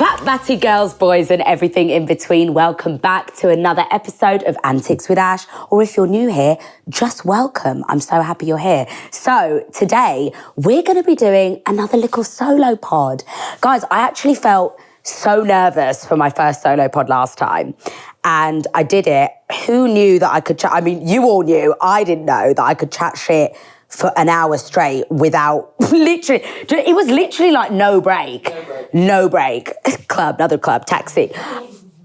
Chat batty girls, boys and everything in between. Welcome back to another episode of Antics with Ash. Or if you're new here, just welcome. I'm so happy you're here. So today we're going to be doing another little solo pod. Guys, I actually felt so nervous for my first solo pod last time. And I did it. Who knew that I could chat? I mean, you all knew. I didn't know that I could chat shit for an hour straight without literally, it was literally like no break. No break. Club, another club, taxi.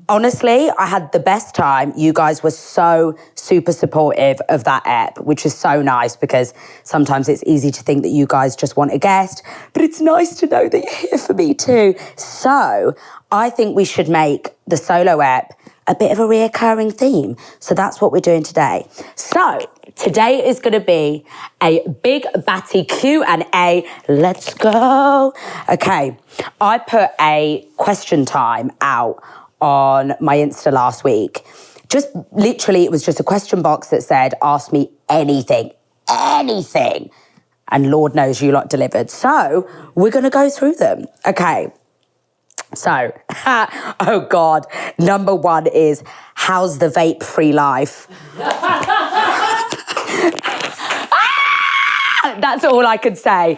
Honestly, I had the best time. You guys were so super supportive of that ep, which is so nice because sometimes it's easy to think that you guys just want a guest, but it's nice to know that you're here for me too. So I think we should make the solo ep a bit of a reoccurring theme. So that's what we're doing today. So today is going to be a big batty Q&A. Let's go. Okay, I put a question time out on my Insta last week. Just literally, it was just a question box that said, ask me anything. And Lord knows you lot delivered. So we're going to go through them. Okay. So, oh God, number one is, how's the vape-free life? That's all I could say.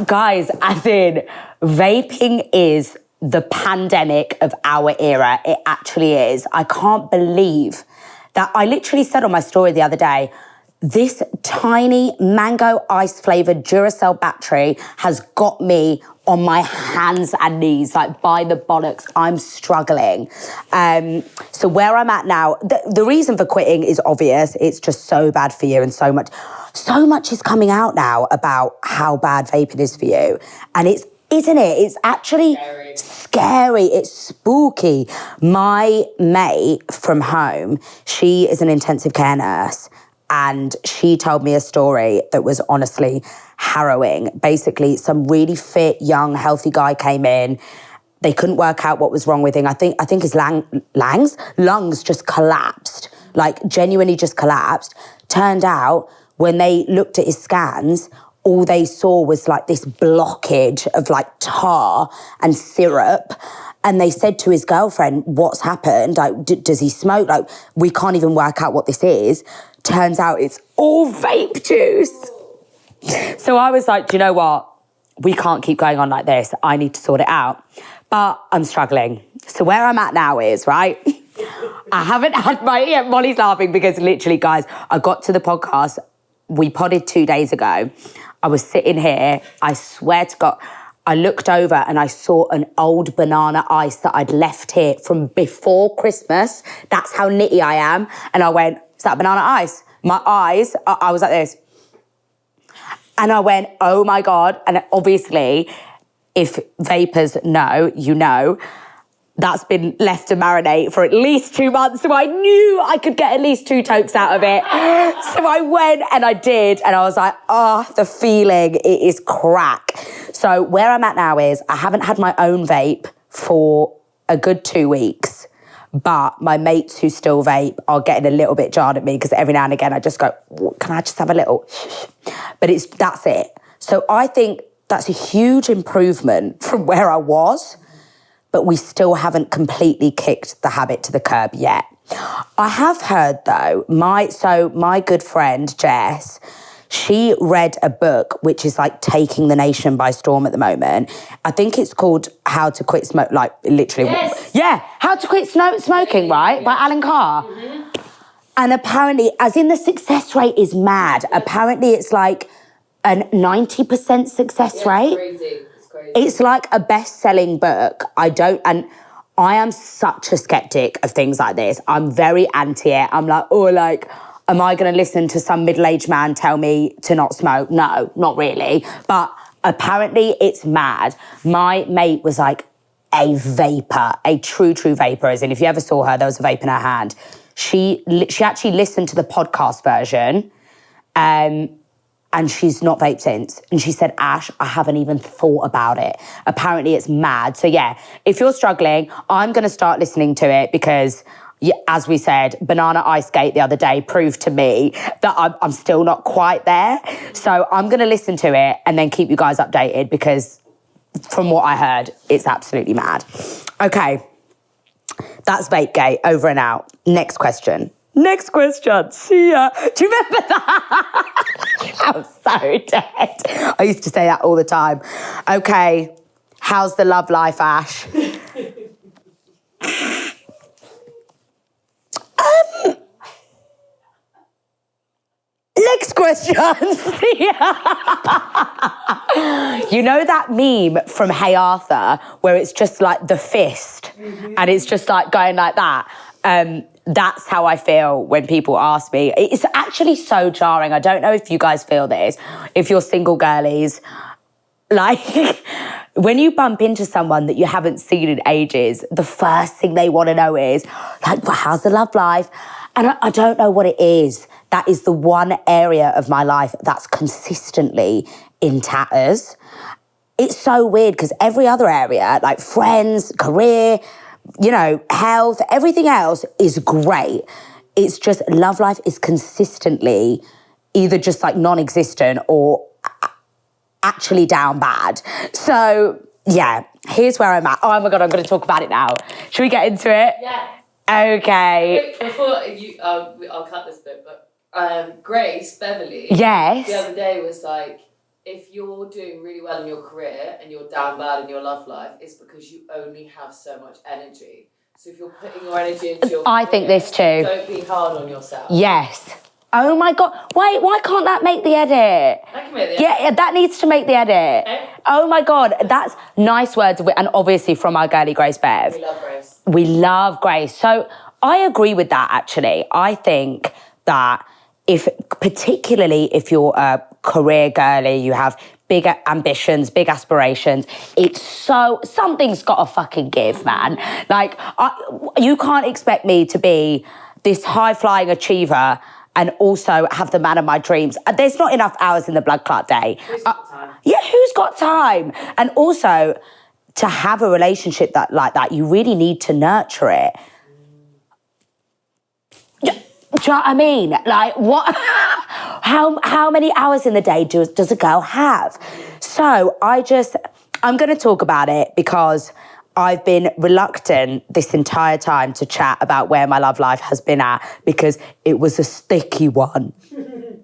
Guys, as in, vaping is the pandemic of our era. It actually is. I can't believe that I literally said on my story the other day, this tiny mango ice-flavoured Duracell battery has got me on my hands and knees, like by the bollocks. I'm struggling. So where I'm at now, the reason for quitting is obvious. It's just so bad for you and so much is coming out now about how bad vaping is for you. And isn't it? It's actually scary. It's spooky. My mate from home, she is an intensive care nurse. And she told me a story that was honestly harrowing. Basically, some really fit, young, healthy guy came in. They couldn't work out what was wrong with him. I think his lungs just collapsed, like genuinely just collapsed. Turned out, when they looked at his scans, all they saw was like this blockage of like tar and syrup. And they said to his girlfriend, what's happened? Like, does he smoke? Like, we can't even work out what this is. Turns out it's all vape juice. So I was like, do you know what? We can't keep going on like this. I need to sort it out. But I'm struggling. So where I'm at now is, right? I haven't had Molly's laughing because literally, guys, I got to the podcast. We podded 2 days ago. I was sitting here. I swear to God, I looked over and I saw an old banana ice that I'd left here from before Christmas. That's how nitty I am. And I went, is that banana ice? My eyes, I was like this. And I went, oh my God. And obviously, if vapors know, you know, that's been left to marinate for at least 2 months. So I knew I could get at least 2 tokes out of it. So I went and I did. And I was like, oh, the feeling, it is crack. So where I'm at now is I haven't had my own vape for a good 2 weeks. But my mates who still vape are getting a little bit jarred at me because every now and again I just go, can I just have a little? But that's it. So I think that's a huge improvement from where I was, but we still haven't completely kicked the habit to the curb yet. I have heard though, my good friend Jess, she read a book which is like taking the nation by storm at the moment. I think it's called How to Quit Smoke, like literally. Yes. Yeah, How to Quit Smoking, right? By Alan Carr. Mm-hmm. And apparently, as in the success rate is mad. Apparently it's like a 90% success rate. It's crazy. It's like a best-selling book. And I am such a skeptic of things like this. I'm very anti it. I'm like, am I going to listen to some middle-aged man tell me to not smoke? No, not really. But apparently it's mad. My mate was like a vapor, a true vapor. As in, if you ever saw her, there was a vape in her hand. She actually listened to the podcast version and she's not vaped since. And she said, Ash, I haven't even thought about it. Apparently it's mad. So yeah, if you're struggling, I'm going to start listening to it because, as we said, Banana Ice Gate the other day proved to me that I'm still not quite there. So I'm going to listen to it and then keep you guys updated because from what I heard, it's absolutely mad. Okay, that's Vapegate, over and out. Next question. See ya. Do you remember that? I'm so dead. I used to say that all the time. Okay, how's the love life, Ash? Next question. You know that meme from Hey Arthur where it's just like the fist and it's just like going like that? That's how I feel when people ask me. It's actually so jarring. I don't know if you guys feel this, if you're single girlies. Like, when you bump into someone that you haven't seen in ages, the first thing they want to know is, like, well, how's the love life? And I don't know what it is. That is the one area of my life that's consistently in tatters. It's so weird because every other area, like friends, career, you know, health, everything else is great. It's just love life is consistently either just like non-existent or actually down bad. So, yeah, here's where I'm at. Oh my God, I'm going to talk about it now. Should we get into it? Yeah. Okay. Wait, before you, I'll cut this bit, but Grace Beverly, yes, the other day was like, if you're doing really well in your career and you're down bad in your love life, it's because you only have so much energy. So if you're putting your energy into your I career, think this too. Don't be hard on yourself. Yes. Oh my God. Wait, why can't that make the edit? I can make the edit. Yeah, that needs to make the edit. Okay. Oh my God, that's nice words. And obviously from our girly Grace Bev. We love Grace. We love Grace. So I agree with that, actually. I think that particularly if you're a career girly, you have big ambitions, big aspirations, something's got to fucking give, man. Like, you can't expect me to be this high-flying achiever and also have the man of my dreams. There's not enough hours in the blood clot day. Who's got time? Yeah, who's got time? And also, to have a relationship like that, you really need to nurture it. Do you know what I mean? Like, what? How many hours in the day does a girl have? So I'm going to talk about it because I've been reluctant this entire time to chat about where my love life has been at because it was a sticky one.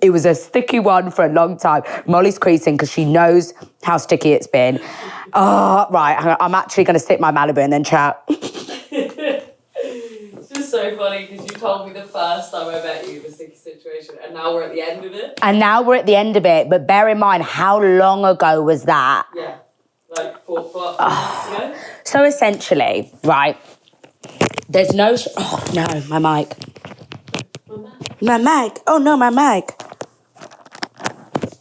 It was a sticky one for a long time. Molly's creasing because she knows how sticky it's been. Oh, right, I'm actually going to sip my Malibu and then chat. It's just so funny because you told me the first time I met you the sticky situation and now we're at the end of it. But bear in mind, how long ago was that? Yeah, like 4 months ago. So essentially, right, there's no... Oh, no, my mic. My mic. Oh, no, my mic.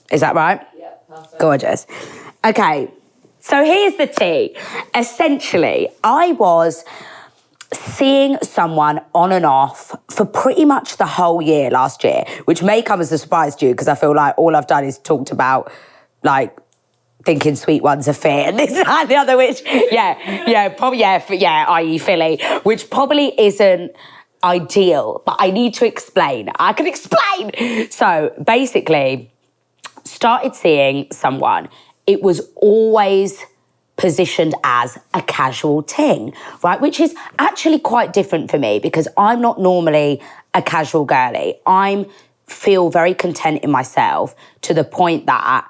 Is that right? Yeah, perfect. Gorgeous. Okay, so here's the tea. Essentially, I was seeing someone on and off for pretty much the whole year last year, which may come as a surprise to you because I feel like all I've done is talked about, like, thinking sweet ones are fit and this and the other, which, i.e. Philly, which probably isn't ideal, but I need to explain. I can explain. So basically, started seeing someone. It was always positioned as a casual ting, right? Which is actually quite different for me because I'm not normally a casual girly. I feel very content in myself to the point that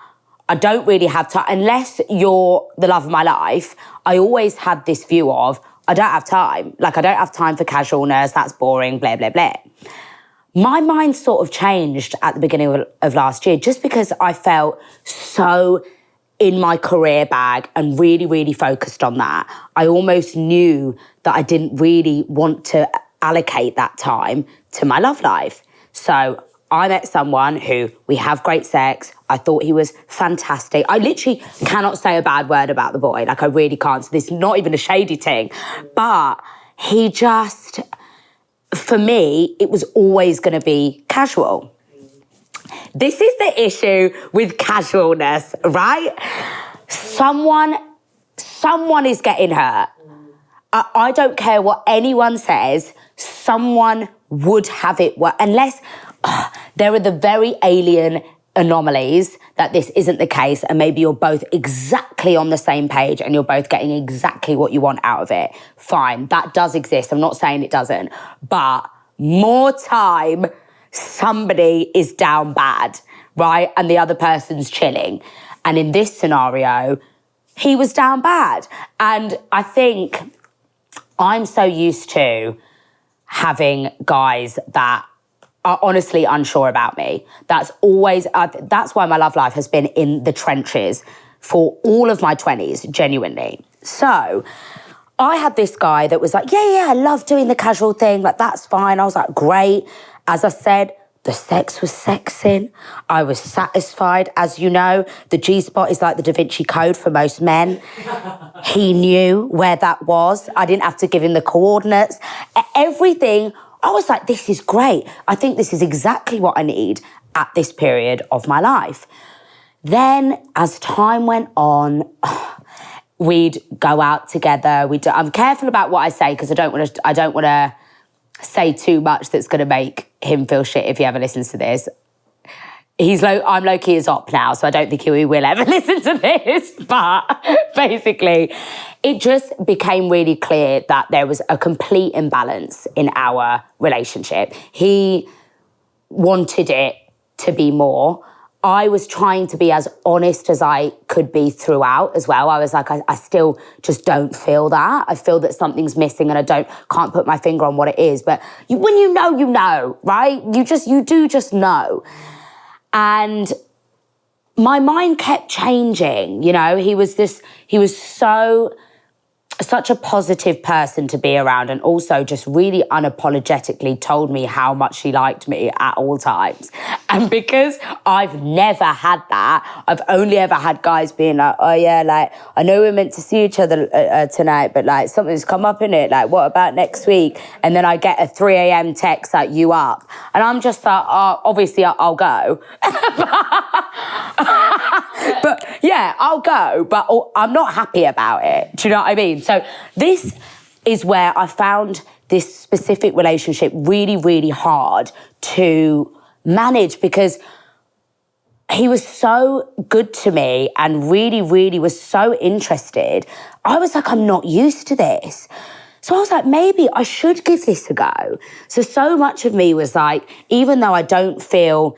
I don't really have time, unless you're the love of my life, I always had this view of, I don't have time. Like, I don't have time for casualness, that's boring, blah, blah, blah. My mind sort of changed at the beginning of last year just because I felt so in my career bag and really, really focused on that. I almost knew that I didn't really want to allocate that time to my love life. So I met someone who we have great sex. I thought he was fantastic. I literally cannot say a bad word about the boy. Like, I really can't. So this is not even a shady thing. But he just, for me, it was always going to be casual. This is the issue with casualness, right? Someone is getting hurt. I don't care what anyone says. Someone would have it unless there are the very alien anomalies, that this isn't the case, and maybe you're both exactly on the same page and you're both getting exactly what you want out of it. Fine, that does exist. I'm not saying it doesn't. But more time, somebody is down bad, right? And the other person's chilling. And in this scenario, he was down bad. And I think I'm so used to having guys that are honestly unsure about me. That's why my love life has been in the trenches for all of my 20s, genuinely. So I had this guy that was like, yeah, I love doing the casual thing. Like, that's fine. I was like, great. As I said, the sex was sexing. I was satisfied. As you know, the G-spot is like the Da Vinci Code for most men. He knew where that was. I didn't have to give him the coordinates. Everything, I was like, this is great. I think this is exactly what I need at this period of my life. Then, as time went on, we'd go out together. I'm careful about what I say because I don't want to say too much that's going to make him feel shit if he ever listens to this. I'm low-key his op now, so I don't think he will ever listen to this. But basically, it just became really clear that there was a complete imbalance in our relationship. He wanted it to be more. I was trying to be as honest as I could be throughout as well. I was like, I still just don't feel that. I feel that something's missing and I can't put my finger on what it is. But when you know, right? You do just know. And my mind kept changing, you know. He was such a positive person to be around, and also just really unapologetically told me how much he liked me at all times. And because I've never had that, I've only ever had guys being like, oh yeah, like, I know we're meant to see each other tonight, but like, something's come up in it, like, what about next week? And then I get a 3 a.m. text like, you up? And I'm just like, oh, obviously I'll go. But yeah, I'll go, but I'm not happy about it. Do you know what I mean? So this is where I found this specific relationship really, really hard to manage, because he was so good to me and really, really was so interested. I was like, I'm not used to this. So I was like, maybe I should give this a go. So much of me was like, even though I don't feel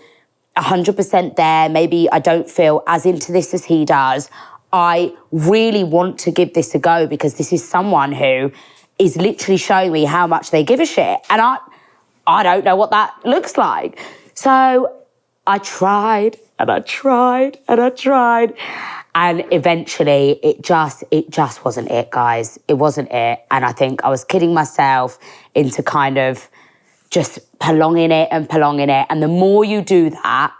100% there, maybe I don't feel as into this as he does, I really want to give this a go, because this is someone who is literally showing me how much they give a shit. And I don't know what that looks like. So I tried and I tried and I tried. And eventually it just wasn't it, guys. It wasn't it. And I think I was kidding myself into kind of just prolonging it. And the more you do that,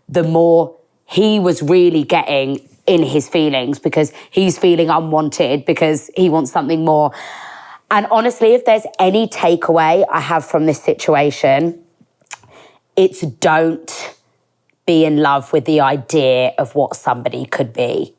the more he was really getting in his feelings, because he's feeling unwanted, because he wants something more. And honestly, if there's any takeaway I have from this situation, it's don't be in love with the idea of what somebody could be.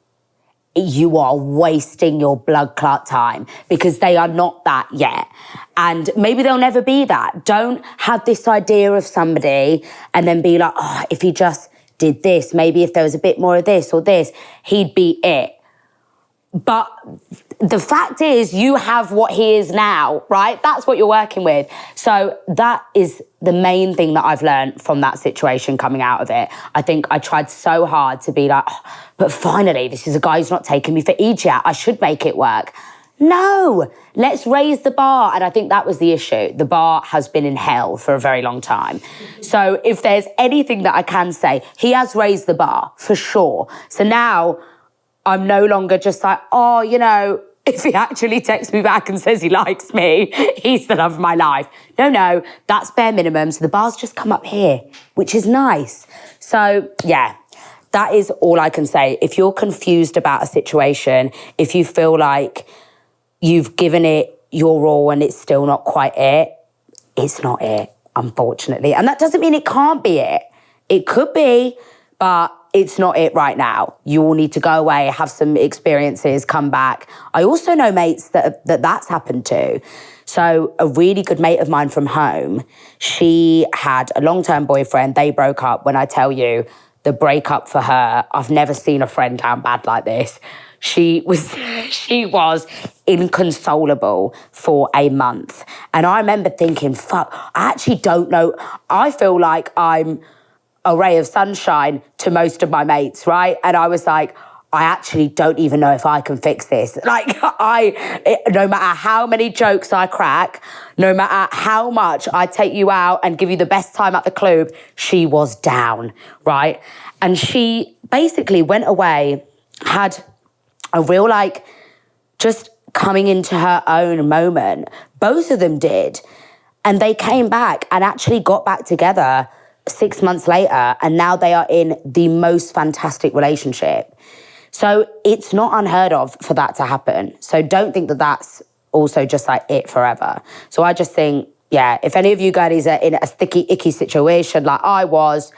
You are wasting your blood clot time, because they are not that yet. And maybe they'll never be that. Don't have this idea of somebody and then be like, oh, if he just did this, maybe if there was a bit more of this or this, he'd be it. But the fact is, you have what he is now, right? That's what you're working with. So that is the main thing that I've learned from that situation coming out of it. I think I tried so hard to be like, oh, but finally, this is a guy who's not taking me for idiot. I should make it work. No, let's raise the bar. And I think that was the issue. The bar has been in hell for a very long time. So if there's anything that I can say, he has raised the bar for sure. So now I'm no longer just like, oh, you know, if he actually texts me back and says he likes me, he's the love of my life. No, that's bare minimum. So the bar's just come up here, which is nice. So yeah, that is all I can say. If you're confused about a situation, if you feel like you've given it your all and it's still not quite it, it's not it, unfortunately. And that doesn't mean it can't be it. It could be, but it's not it right now. You all need to go away, have some experiences, come back. I also know mates that's happened to. So a really good mate of mine from home, she had a long-term boyfriend. They broke up. When I tell you, the breakup for her, I've never seen a friend down bad like this. She was inconsolable for a month. And I remember thinking, fuck, I actually don't know. I feel like I'm a ray of sunshine to most of my mates, right? And I was like, I actually don't even know if I can fix this. Like, no matter how many jokes I crack, no matter how much I take you out and give you the best time at the club, she was down, right? And she basically went away, had a real, like, just coming into her own moment. Both of them did. And they came back and actually got back together 6 months later, and now they are in the most fantastic relationship. So it's not unheard of for that to happen. So don't think that that's also just like it forever. So I just think, yeah, if any of you guys are in a sticky, icky situation like I was,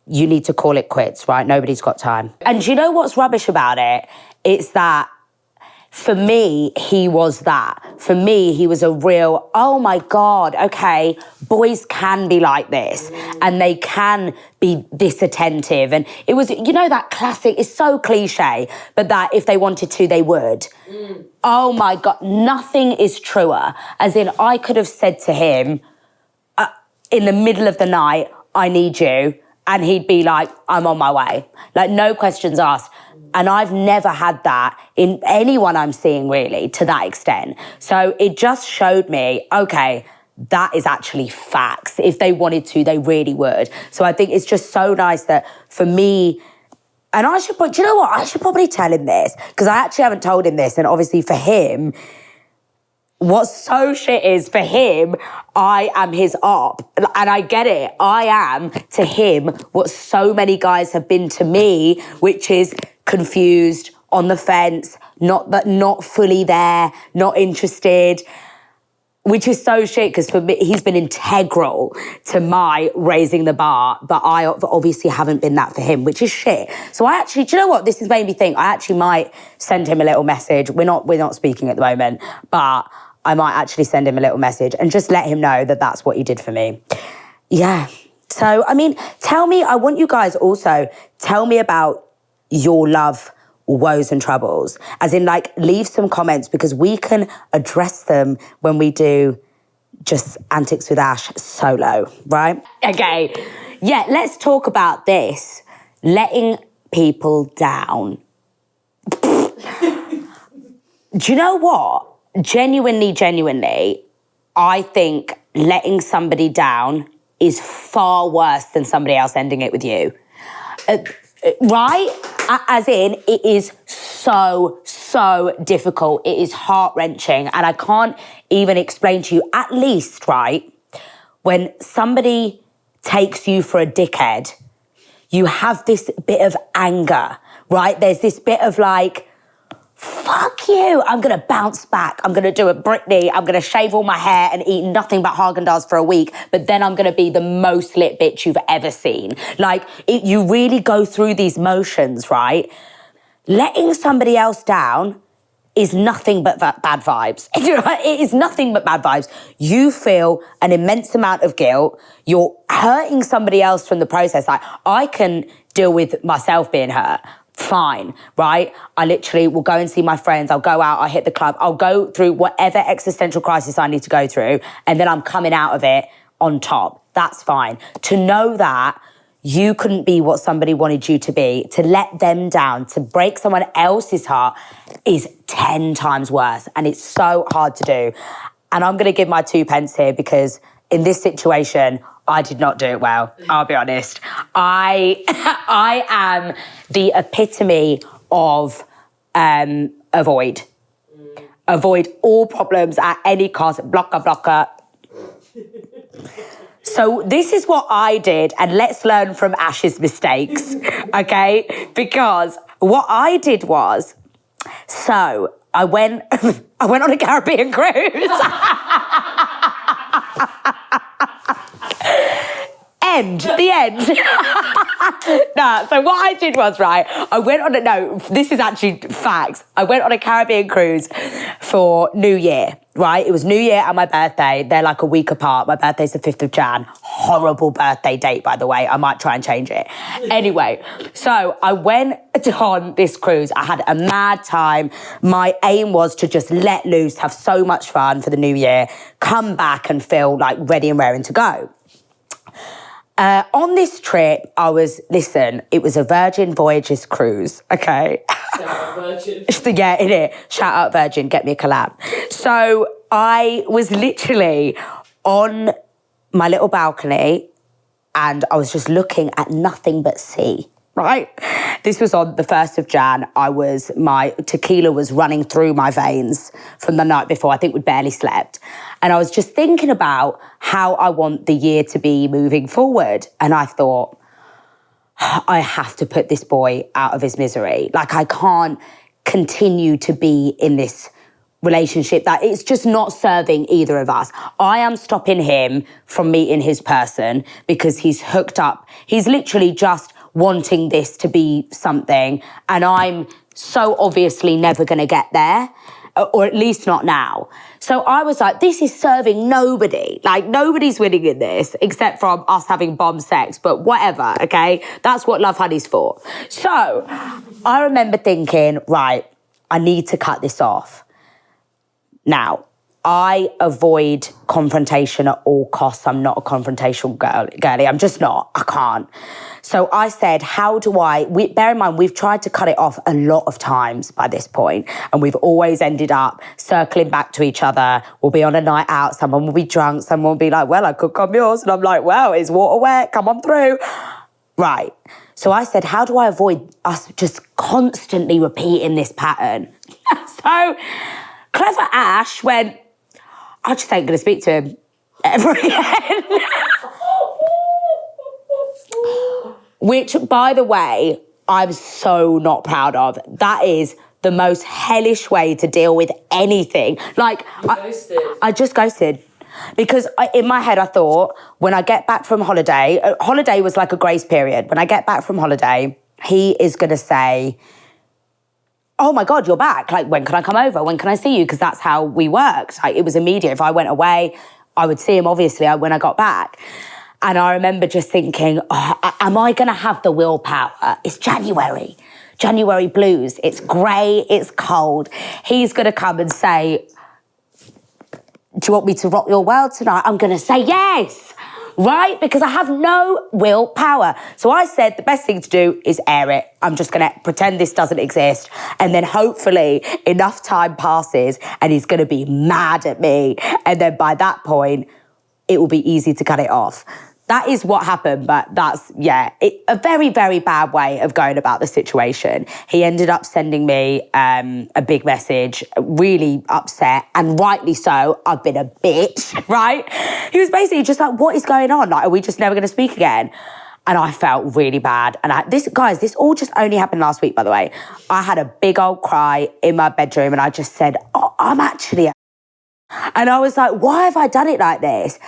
you need to call it quits, right? Nobody's got time. And do you know what's rubbish about it? It's that for me, he was that. For me, he was a real, oh my God, okay, boys can be like this and they can be this attentive. And it was, you know, that classic, it's so cliche, but that if they wanted to, they would. Oh my God, nothing is truer. As in, I could have said to him in the middle of the night, I need you. And he'd be like, I'm on my way. Like, no questions asked. And I've never had that in anyone I'm seeing, really, to that extent. So it just showed me, okay, that is actually facts. If they wanted to, they really would. So I think it's just so nice that for me, and I should, do you know what? I should probably tell him this, because I actually haven't told him this. And obviously for him, what's so shit is, for him, I am his op. And I get it. I am, to him, what so many guys have been to me, which is confused, on the fence, not fully there, not interested, which is so shit, because for me, he's been integral to my raising the bar, but I obviously haven't been that for him, which is shit. So I actually, do you know what? This has made me think I actually might send him a little message. We're not speaking at the moment, but I might actually send him a little message and just let him know that that's what he did for me. Yeah. So, I mean, I want you guys also, tell me about your love woes and troubles. As in, like, leave some comments, because we can address them when we do just Antics with Ash solo, right? Okay. Yeah, let's talk about this. Letting people down. Do you know what? Genuinely, I think letting somebody down is far worse than somebody else ending it with you. Right? As in, it is so difficult. It is heart-wrenching. And I can't even explain to you, at least, right, when somebody takes you for a dickhead, you have this bit of anger, right? There's this bit of like, fuck you, I'm going to bounce back. I'm going to do a Britney. I'm going to shave all my hair and eat nothing but Haagen-Dazs for a week. But then I'm going to be the most lit bitch you've ever seen. Like, you really go through these motions, right? Letting somebody else down is nothing but bad vibes. It is nothing but bad vibes. You feel an immense amount of guilt. You're hurting somebody else from the process. Like, I can deal with myself being hurt. Fine, right? I literally will go and see my friends. I'll go out, I'll hit the club. I'll go through whatever existential crisis I need to go through, and then I'm coming out of it on top. That's fine. To know that you couldn't be what somebody wanted you to be, to let them down, to break someone else's heart is 10 times worse. And it's so hard to do. And I'm going to give my 2 pence here, because in this situation, I did not do it well, I'll be honest. I am the epitome of avoid. Avoid all problems at any cost, blocker. So this is what I did, and let's learn from Ash's mistakes, okay? Because what I did was, so I went on a Caribbean cruise. The end. Nah, so what I did was, right, this is actually facts. I went on a Caribbean cruise for New Year, right? It was New Year and my birthday. They're like a week apart. My birthday's the 5th of Jan. Horrible birthday date, by the way. I might try and change it. Anyway, so I went on this cruise. I had a mad time. My aim was to just let loose, have so much fun for the new year, come back and feel like ready and raring to go. On this trip, it was a Virgin Voyages cruise, okay? Shout out Virgin. Yeah, in it. Shout out Virgin, get me a collab. So I was literally on my little balcony and I was just looking at nothing but sea, right? This was on the 1st of Jan. My tequila was running through my veins from the night before. I think we'd barely slept. And I was just thinking about how I want the year to be moving forward. And I thought, I have to put this boy out of his misery. Like, I can't continue to be in this relationship that it's just not serving either of us. I am stopping him from meeting his person because he's hooked up. He's literally just wanting this to be something, and I'm so obviously never going to get there, or at least not now. So I was like, this is serving nobody. Like, nobody's winning in this except from us having bomb sex, but whatever, okay? That's what Love Honey's for. So I remember thinking, right, I need to cut this off. Now, I avoid confrontation at all costs. I'm not a confrontational girly. I'm just not. I can't. So I said, bear in mind, we've tried to cut it off a lot of times by this point, and we've always ended up circling back to each other. We'll be on a night out, someone will be drunk, someone will be like, well, I could come yours. And I'm like, well, is water wet? Come on through. Right. So I said, how do I avoid us just constantly repeating this pattern? So clever Ash went, I just ain't going to speak to him ever again. Which, by the way, I'm so not proud of. That is the most hellish way to deal with anything. Like, I just ghosted. Because in my head, I thought, when I get back from holiday was like a grace period. When I get back from holiday, he is going to say, oh my God, you're back. Like, when can I come over? When can I see you? Because that's how we worked. Like, it was immediate. If I went away, I would see him, obviously, when I got back. And I remember just thinking, am I going to have the willpower? It's January blues. It's grey, it's cold. He's going to come and say, do you want me to rock your world tonight? I'm going to say yes, right? Because I have no willpower. So I said the best thing to do is air it. I'm just going to pretend this doesn't exist. And then hopefully enough time passes and he's going to be mad at me. And then by that point, it will be easy to cut it off. That is what happened, but that's, a very, very bad way of going about the situation. He ended up sending me a big message, really upset, and rightly so. I've been a bitch, right? He was basically just like, what is going on? Like, are we just never going to speak again? And I felt really bad. And this all just only happened last week, by the way. I had a big old cry in my bedroom and I just said, I'm actually... And I was like, why have I done it like this?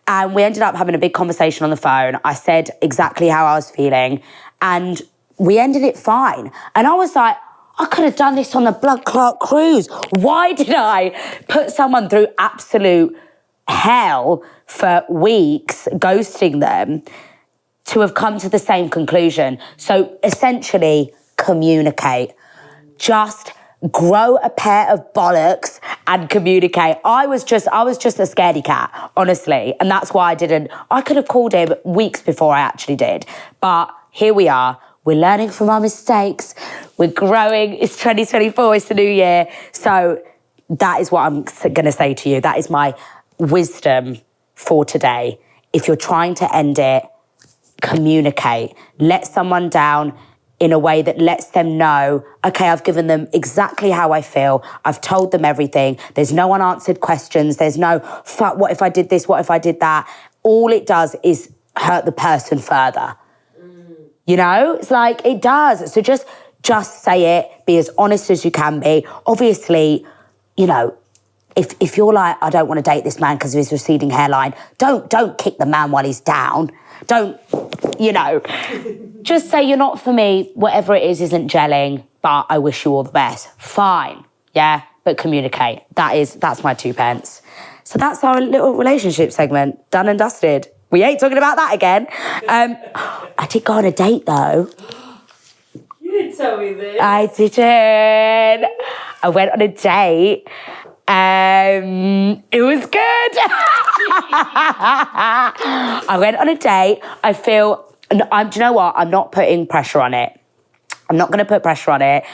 And we ended up having a big conversation on the phone. I said exactly how I was feeling and we ended it fine. And I was like, I could have done this on the blood clot cruise. Why did I put someone through absolute hell for weeks, ghosting them, to have come to the same conclusion? So essentially, communicate. Just grow a pair of bollocks and communicate. I was just a scaredy cat, honestly. And that's why I could have called him weeks before I actually did. But here we are. We're learning from our mistakes. We're growing. It's 2024. It's the new year. So that is what I'm going to say to you. That is my wisdom for today. If you're trying to end it, communicate. Let someone down in a way that lets them know, okay, I've given them exactly how I feel. I've told them everything. There's no unanswered questions. There's no, fuck, what if I did this? What if I did that? All it does is hurt the person further. You know, it's like, it does. So just say it, be as honest as you can be. Obviously, you know, if you're like, I don't want to date this man because of his receding hairline, don't kick the man while he's down. Don't, you know, just say you're not for me. Whatever it is isn't gelling, but I wish you all the best. Fine, yeah? but communicate. That's my 2 pence. So that's our little relationship segment, done and dusted. We ain't talking about that again. I did go on a date though. You didn't tell me this. I didn't. I went on a date. It was good. I went on a date. I feel, do you know what? I'm not putting pressure on it. I'm not going to put pressure on it.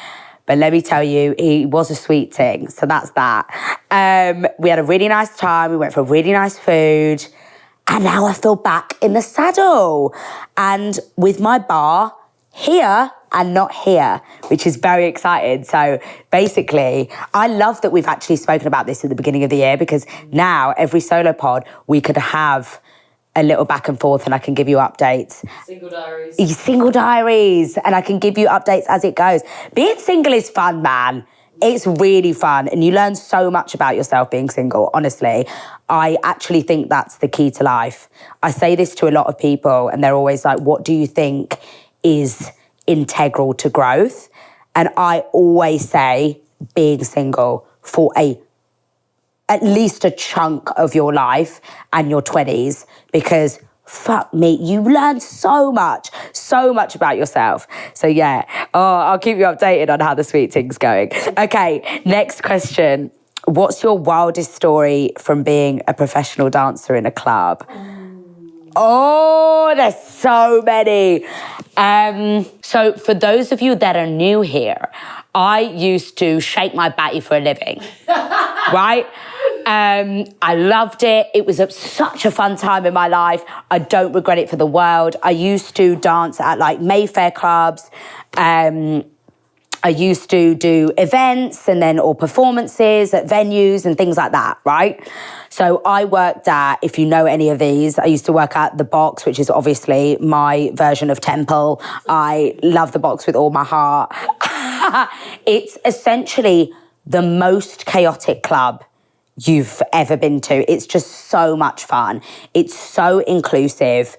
But let me tell you, he was a sweet thing. So that's that. We had a really nice time. We went for really nice food. And now I feel back in the saddle. And with my bar here and not here, which is very exciting. So basically, I love that we've actually spoken about this at the beginning of the year, because now every solo pod, we could have a little back and forth and I can give you updates. Single diaries. Single diaries. And I can give you updates as it goes. Being single is fun, man. It's really fun. And you learn so much about yourself being single, honestly. I actually think that's the key to life. I say this to a lot of people and they're always like, what do you think is integral to growth? And I always say being single for at least a chunk of your life and your 20s, because fuck me, you learn so much about yourself. So yeah, I'll keep you updated on how the sweet thing's going. Okay, next question. What's your wildest story from being a professional dancer in a club? Oh, there's so many. So for those of you that are new here, I used to shake my batty for a living, right? I loved it. It was such a fun time in my life. I don't regret it for the world. I used to dance at like Mayfair clubs. I used to do events or performances at venues and things like that, right? So I worked at, if you know any of these, I used to work at The Box, which is obviously my version of Temple. I love The Box with all my heart. It's essentially the most chaotic club you've ever been to. It's just so much fun. It's so inclusive.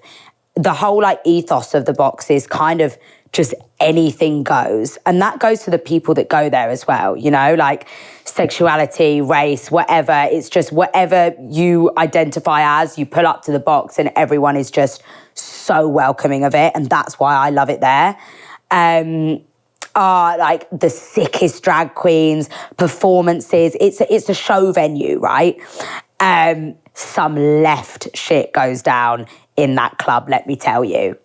The whole like ethos of The Box is kind of just anything goes. And that goes to the people that go there as well, you know, like sexuality, race, whatever. It's just whatever you identify as, you pull up to The Box and everyone is just so welcoming of it. And that's why I love it there. Like the sickest drag queens, performances. It's a show venue, right? Some left shit goes down in that club, let me tell you.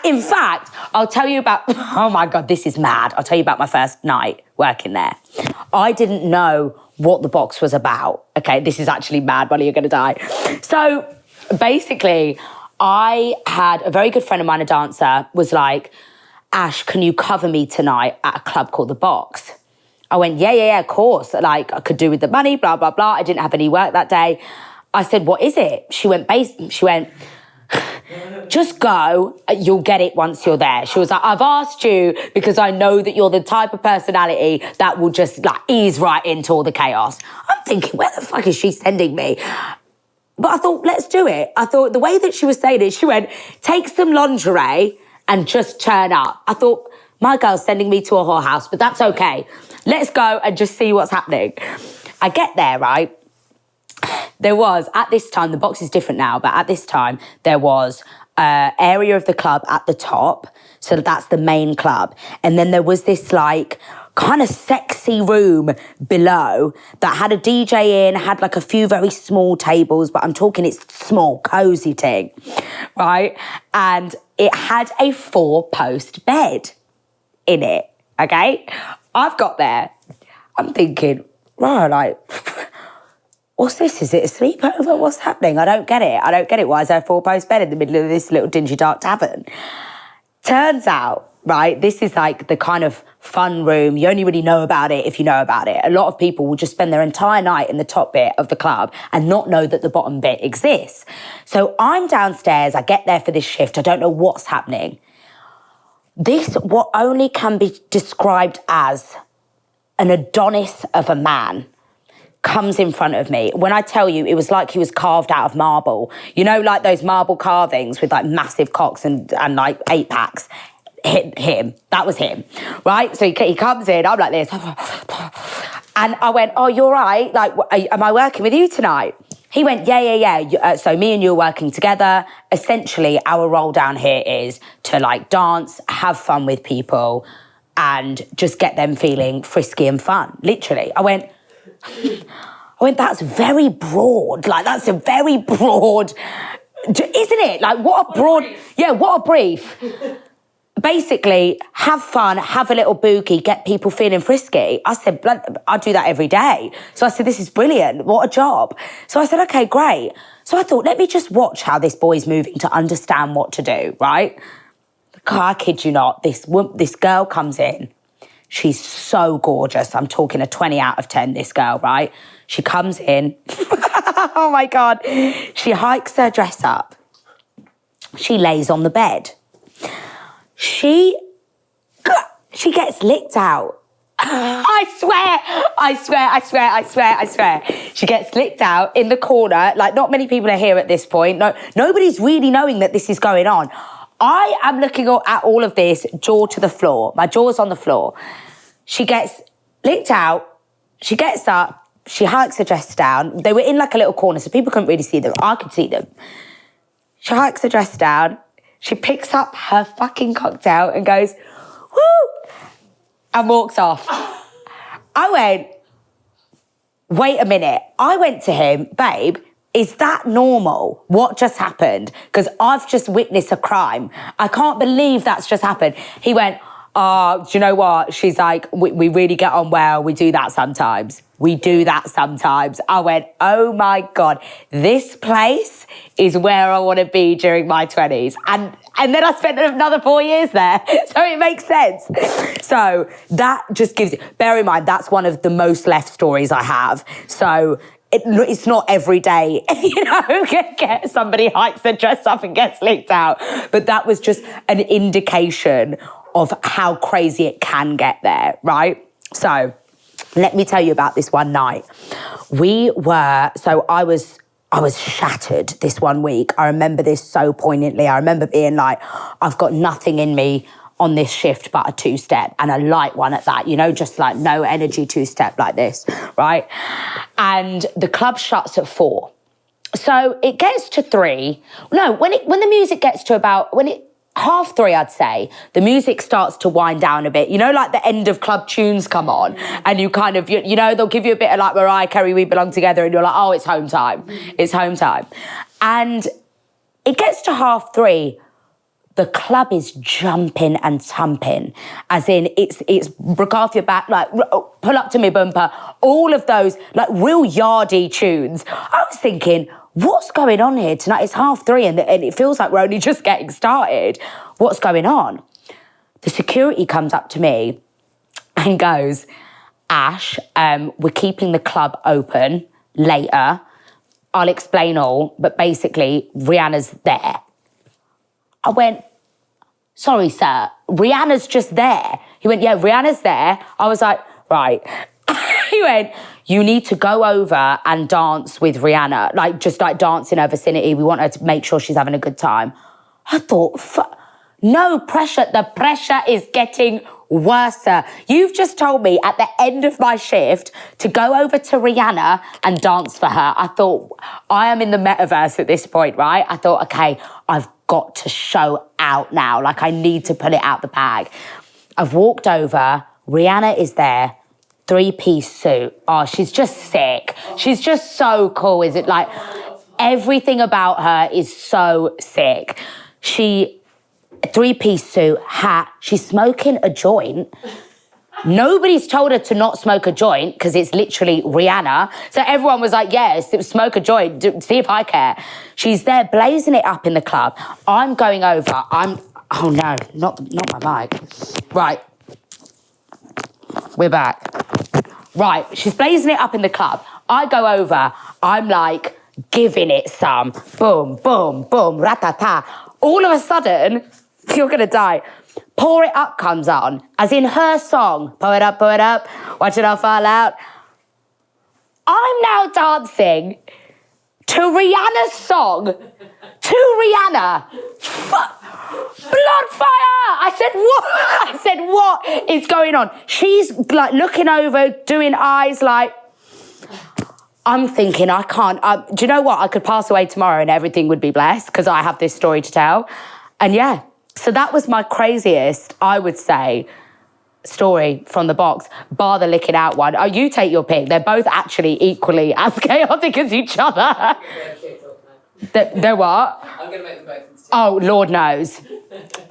In fact, I'll tell you about, oh my God, this is mad. I'll tell you about my first night working there. I didn't know what The Box was about. Okay, this is actually mad, buddy, you're gonna die. So basically, I had a very good friend of mine, a dancer, was like, Ash, can you cover me tonight at a club called The Box? I went, yeah, of course. Like, I could do with the money, blah, blah, blah. I didn't have any work that day. I said, what is it? She went, just go, you'll get it once you're there. She was like, I've asked you because I know that you're the type of personality that will just like ease right into all the chaos. I'm thinking, where the fuck is she sending me? But I thought, let's do it. I thought the way that she was saying it, she went, take some lingerie and just turn up. I thought, my girl's sending me to a whorehouse, but that's okay. Let's go and just see what's happening. I get there, right? There was, at this time, The Box is different now, but at this time, there was an area of the club at the top. So that's the main club. And then there was this like kind of sexy room below that had a DJ in, had like a few very small tables, but I'm talking it's small, cozy thing, right? And it had a 4-post bed in it, okay? I've got there. I'm thinking, wow, like, what's this? Is it a sleepover? What's happening? I don't get it. Why is there a 4-post bed in the middle of this little dingy dark tavern? Turns out, right, this is like the kind of fun room. You only really know about it if you know about it. A lot of people will just spend their entire night in the top bit of the club and not know that the bottom bit exists. So I'm downstairs. I get there for this shift. I don't know what's happening. This, what only can be described as an Adonis of a man, comes in front of me. When I tell you, it was like he was carved out of marble. You know, like those marble carvings with like massive cocks and like 8-packs. Him. That was him, right? So he comes in, I'm like this. And I went, oh, you're right. Like, am I working with you tonight? He went, yeah. So me and you are working together. Essentially, our role down here is to like dance, have fun with people, and just get them feeling frisky and fun. Literally. I went, that's very broad. Like, that's a very broad, isn't it? Like, what a brief. Basically, have fun, have a little boogie, get people feeling frisky. I said, I do that every day. So I said, this is brilliant. What a job. So I said, okay, great. So I thought, let me just watch how this boy's moving to understand what to do, right? I kid you not, this girl comes in. She's so gorgeous. I'm talking a 20 out of 10, this girl, right? She comes in. Oh, my God. She hikes her dress up. She lays on the bed. She gets licked out. I swear. She gets licked out in the corner. Like, not many people are here at this point. No, nobody's really knowing that this is going on. I am looking at all of this, jaw to the floor. My jaw's on the floor. She gets licked out. She gets up. She hikes her dress down. They were in like a little corner, so people couldn't really see them. I could see them. She hikes her dress down. She picks up her fucking cocktail and goes, woo, and walks off. I went, wait a minute. I went to him, babe, is that normal? What just happened? Because I've just witnessed a crime. I can't believe that's just happened. He went, do you know what? She's like, we really get on well. We do that sometimes. I went, oh my God, this place is where I want to be during my 20s. And then I spent another 4 years there. So it makes sense. So that just gives, bear in mind, that's one of the most left stories I have. So it's not every day, get somebody hikes their dress up and gets licked out. But that was just an indication of how crazy it can get there, right? So let me tell you about this one night. I was shattered this one week. I remember this so poignantly. I remember being like, I've got nothing in me on this shift but a two-step, and a light one at that, just like no energy two-step like this, right? And the club shuts at 4. So it gets to 3. No, when the music gets to about, 3:30, I'd say, the music starts to wind down a bit. Like the end of club tunes come on and you kind of, they'll give you a bit of like Mariah Carey, We Belong Together, and you're like, oh, it's home time. It's home time. And it gets to 3:30. The club is jumping and thumping, as in it's break off your back, like pull up to me bumper, all of those like real yardy tunes. I was thinking, what's going on here tonight? It's 3:30 and it feels like we're only just getting started. What's going on? The security comes up to me and goes, Ash, we're keeping the club open later. I'll explain all, but basically Rihanna's there. I went, sorry, sir, Rihanna's just there. He went, yeah, Rihanna's there. I was like, right. He went, you need to go over and dance with Rihanna, like just like dance in her vicinity. We want her to make sure she's having a good time. I thought, no pressure. The pressure is getting worse. You've just told me at the end of my shift to go over to Rihanna and dance for her. I thought, I am in the metaverse at this point, right? I thought, okay, I've got to show out now. Like, I need to pull it out the bag. I've walked over. Rihanna is there. 3-piece suit. Oh, she's just sick. She's just so cool. Is it like everything about her is so sick. 3-piece suit, hat. She's smoking a joint. Nobody's told her to not smoke a joint because it's literally Rihanna. So everyone was like, yes, smoke a joint. See if I care. She's there blazing it up in the club. I'm going over. Oh no, not my mic. Right. We're back. Right, she's blazing it up in the club. I go over. I'm like giving it some. Boom, boom, boom, rat-ta-ta. All of a sudden, you're going to die. Pour It Up comes on, as in her song. Pour it up, watch it all fall out. I'm now dancing to Rihanna's song. To Rihanna. blood fire. I said, what? I said, what is going on? She's like looking over, doing eyes like, I'm thinking I can't, do you know what? I could pass away tomorrow and everything would be blessed because I have this story to tell. And yeah, so that was my craziest, I would say, story from the box, bar the licking out one. Oh, you take your pick. They're both actually equally as chaotic as each other. They're what? I'm going to make them both into two. Oh, Lord knows.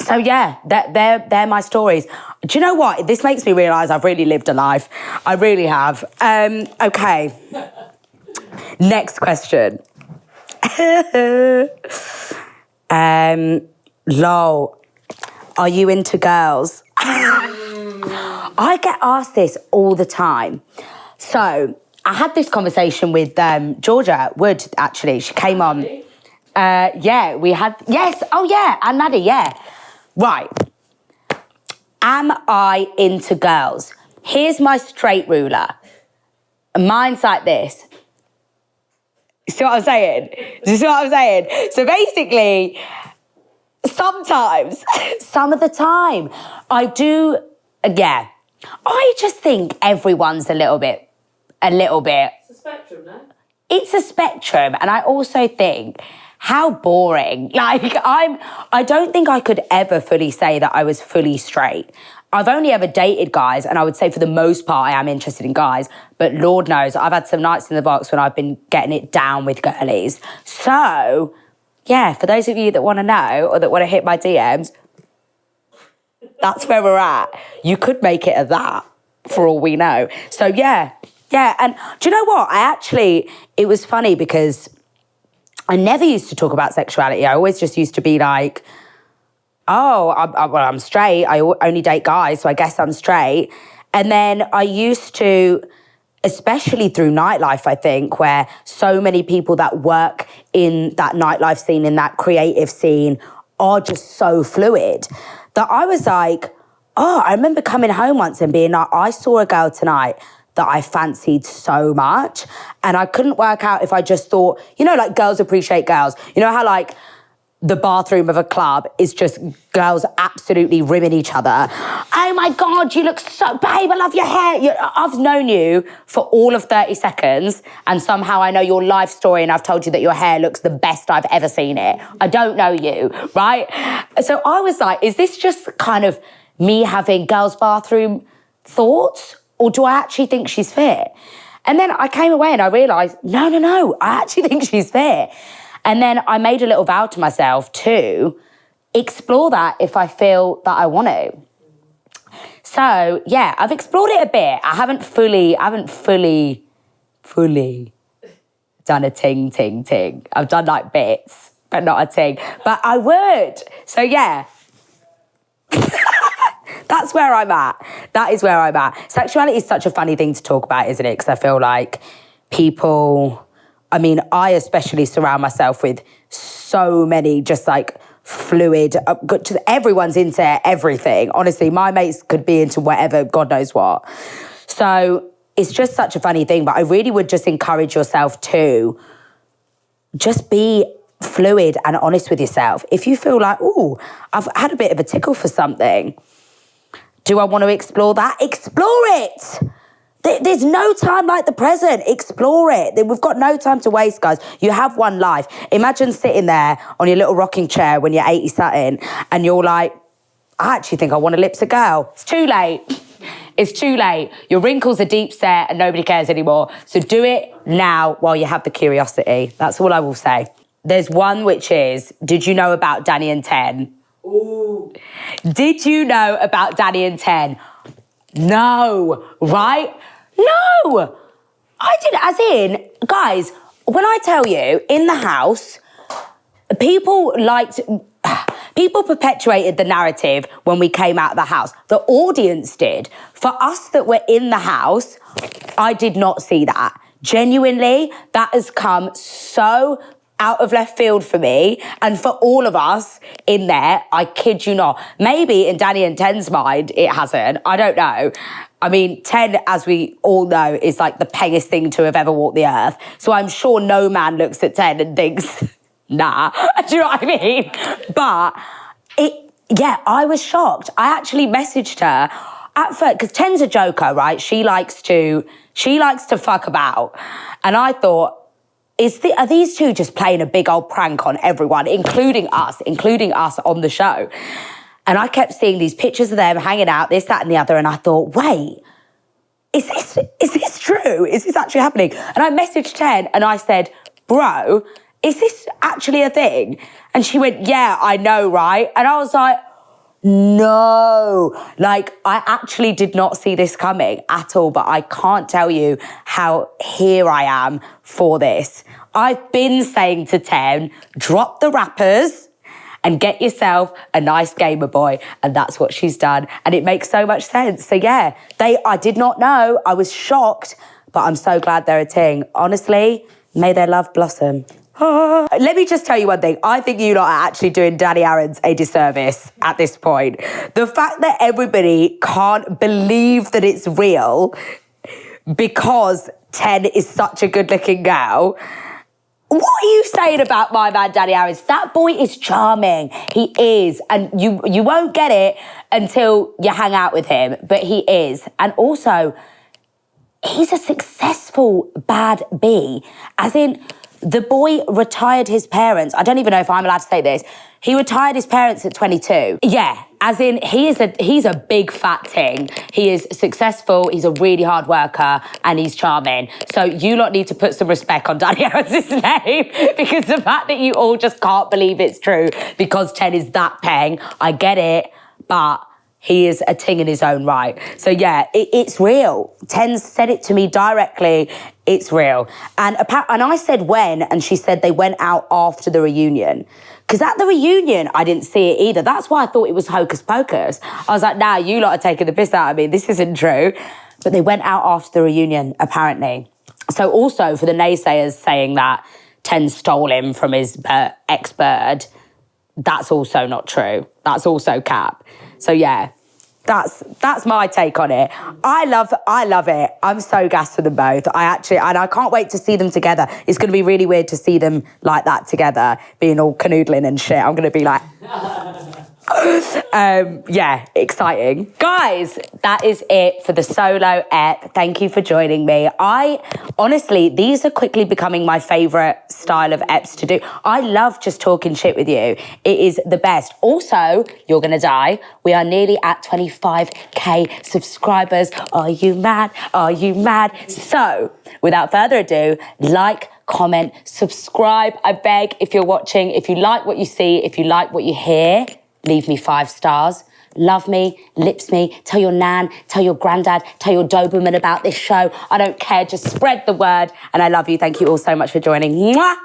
So yeah, they're my stories. Do you know what? This makes me realise I've really lived a life. I really have. Okay. Next question. Lol. Are you into girls? I get asked this all the time. So I had this conversation with Georgia Wood, actually. She came on. Yeah, we had... Yes, oh yeah, and Maddie, yeah. Right. Am I into girls? Here's my straight ruler. Mine's like this. See what I'm saying? See what I'm saying? So basically, sometimes, some of the time, I do... Yeah. I just think everyone's a little bit. It's a spectrum, no? It's a spectrum. And I also think, how boring. Like, I don't think I could ever fully say that I was fully straight. I've only ever dated guys, and I would say for the most part I am interested in guys, but Lord knows, I've had some nights in the box when I've been getting it down with girlies. So, yeah, for those of you that want to know, or that want to hit my DMs, that's where we're at. You could make it a that, for all we know. So, yeah, and do you know what? It was funny because I never used to talk about sexuality. I always just used to be like, oh, I'm straight. I only date guys, so I guess I'm straight. And then I used to, especially through nightlife, I think, where so many people that work in that nightlife scene, in that creative scene, are just so fluid, that I was like, oh, I remember coming home once and being like, I saw a girl tonight that I fancied so much. And I couldn't work out if I just thought, you know, like girls appreciate girls. You know how like the bathroom of a club is just girls absolutely rimming each other. Oh my God, you look so, babe, I love your hair. I've known you for all of 30 seconds and somehow I know your life story and I've told you that your hair looks the best I've ever seen it. I don't know you, right? So I was like, is this just kind of me having girls' bathroom thoughts? Or do I actually think she's fit? And then I came away and I realised, no, I actually think she's fit. And then I made a little vow to myself to explore that if I feel that I want to. So, yeah, I've explored it a bit. I haven't fully done a ting. I've done like bits, but not a ting. But I would. So, yeah. That's where I'm at. That is where I'm at. Sexuality is such a funny thing to talk about, isn't it? Because I feel like people, I mean, I especially surround myself with so many just like fluid, everyone's into everything. Honestly, my mates could be into whatever, God knows what. So it's just such a funny thing. But I really would just encourage yourself to just be fluid and honest with yourself. If you feel like, ooh, I've had a bit of a tickle for something, do I want to explore that? Explore it. There's no time like the present. Explore it. We've got no time to waste, guys. You have one life. Imagine sitting there on your little rocking chair when you're 80 something and you're like, I actually think I want to lips a girl. It's too late. It's too late. Your wrinkles are deep set and nobody cares anymore. So do it now while you have the curiosity. That's all I will say. There's one which is, did you know about Danny and 10? Ooh. Did you know about Danny and 10? No, right? No. I did, as in, guys, when I tell you, in the house, people perpetuated the narrative when we came out of the house. The audience did. For us that were in the house, I did not see that. Genuinely, that has come so out of left field for me and for all of us in there, I kid you not. Maybe in Danny and 10's mind, it hasn't. I don't know. I mean, 10, as we all know, is like the peggiest thing to have ever walked the earth. So I'm sure no man looks at 10 and thinks, nah. Do you know what I mean? But Yeah, I was shocked. I actually messaged her at first, because Ten's a joker, right? She likes to fuck about. And I thought, are these two just playing a big old prank on everyone, including us on the show? And I kept seeing these pictures of them hanging out, this, that, and the other, and I thought, wait, is this true? Is this actually happening? And I messaged Ten and I said, bro, is this actually a thing? And she went, yeah, I know, right? And I was like, no. Like, I actually did not see this coming at all, but I can't tell you how here I am for this. I've been saying to Ten, drop the rappers and get yourself a nice gamer boy. And that's what she's done. And it makes so much sense. So yeah, I did not know. I was shocked, but I'm so glad they're a ting. Honestly, may their love blossom. Let me just tell you one thing. I think you lot are actually doing Danny Aaron's a disservice at this point. The fact that everybody can't believe that it's real because Ten is such a good-looking girl. What are you saying about my man, Danny Aaron? That boy is charming. He is. And you won't get it until you hang out with him, but he is. And also, he's a successful bad bee. As in, the boy retired his parents. I don't even know if I'm allowed to say this. He retired his parents at 22. Yeah, as in, he's a big fat thing. He is successful, he's a really hard worker, and he's charming. So you lot need to put some respect on Danny Aaron's name, because the fact that you all just can't believe it's true because Ten is that peng, I get it, but he is a ting in his own right. So yeah, it's real. Ten said it to me directly, it's real. And I said when, and she said they went out after the reunion. Because at the reunion, I didn't see it either. That's why I thought it was hocus pocus. I was like, nah, you lot are taking the piss out of me. This isn't true. But they went out after the reunion, apparently. So also for the naysayers saying that Ten stole him from his ex-bird, that's also not true. That's also cap. So yeah, that's my take on it. I love it. I'm so gassed for them both. I can't wait to see them together. It's going to be really weird to see them like that together, being all canoodling and shit. I'm going to be like... yeah, exciting. Guys, that is it for the solo ep. Thank you for joining me. Honestly, these are quickly becoming my favourite style of eps to do. I love just talking shit with you. It is the best. Also, you're gonna die. We are nearly at 25k subscribers. Are you mad? Are you mad? So, without further ado, like, comment, subscribe, I beg, if you're watching. If you like what you see, if you like what you hear, leave me 5 stars. Love me, lips me, tell your nan, tell your granddad, tell your Doberman about this show. I don't care, just spread the word. And I love you. Thank you all so much for joining. Mwah!